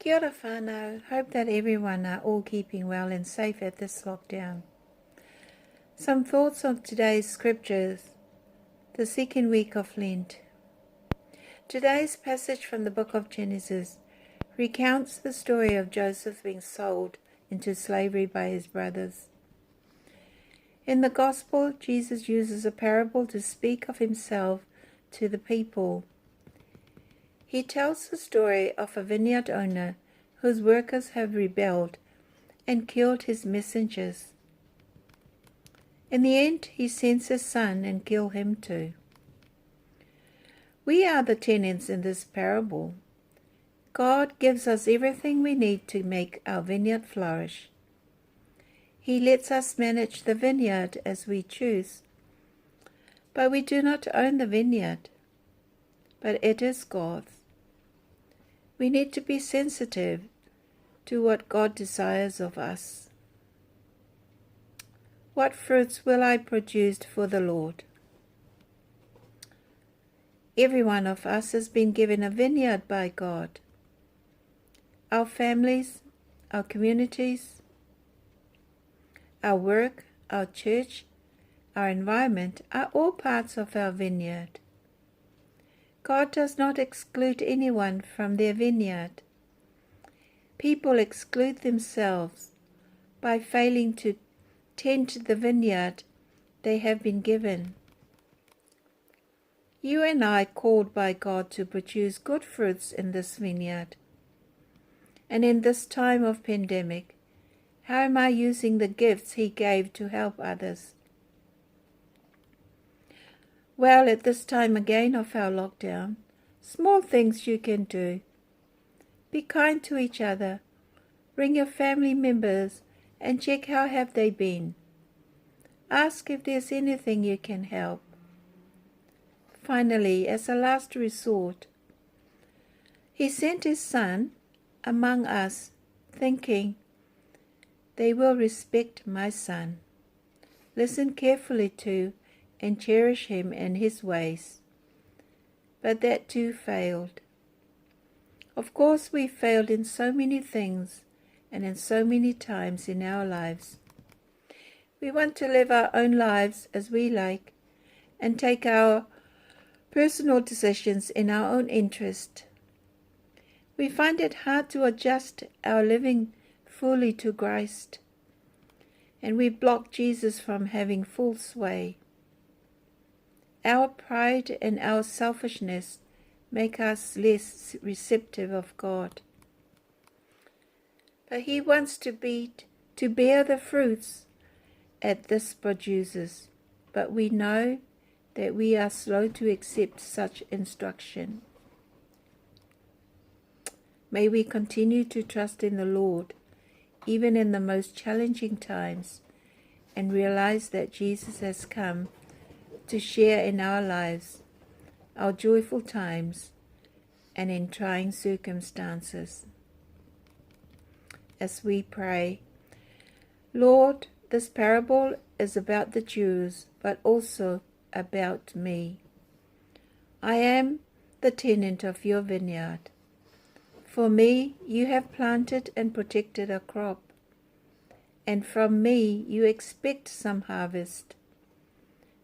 Kia ora whānau. Hope that everyone are all keeping well and safe at this lockdown. Some thoughts on today's scriptures, the second week of Lent. Today's passage from the book of Genesis recounts the story of Joseph being sold into slavery by his brothers. In the Gospel, Jesus uses a parable to speak of himself to the people. He tells the story of a vineyard owner whose workers have rebelled and killed his messengers. In the end, he sends his son and kills him too. We are the tenants in this parable. God gives us everything we need to make our vineyard flourish. He lets us manage the vineyard as we choose. But we do not own the vineyard, but it is God's. We need to be sensitive to what God desires of us. What fruits will I produce for the Lord? Every one of us has been given a vineyard by God. Our families, our communities, our work, our church, our environment are all parts of our vineyard. God does not exclude anyone from their vineyard. People exclude themselves by failing to tend to the vineyard they have been given. You and I are called by God to produce good fruits in this vineyard. And in this time of pandemic, how am I using the gifts He gave to help others? Well, at this time again of our lockdown, small things you can do. Be kind to each other. Ring your family members and check how have they been. Ask if there's anything you can help. Finally, as a last resort, He sent His Son among us, thinking, they will respect my son. Listen carefully to and cherish him and his ways. But that too failed. Of course, we failed in so many things and in so many times in our lives. We want to live our own lives as we like and take our personal decisions in our own interest. We find it hard to adjust our living fully to Christ, and we block Jesus from having full sway. Our pride and our selfishness make us less receptive of God. But He wants to bear the fruits that this produces, but we know that we are slow to accept such instruction. May we continue to trust in the Lord, even in the most challenging times, and realize that Jesus has come to share in our lives, our joyful times, and in trying circumstances. As we pray, Lord, this parable is about the Jews, but also about me. I am the tenant of your vineyard. For me, you have planted and protected a crop, and from me you expect some harvest.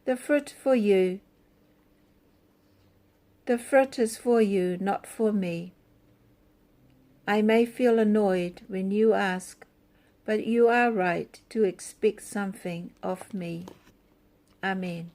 The fruit is for you, not for me. I may feel annoyed when you ask, but you are right to expect something of me. Amen.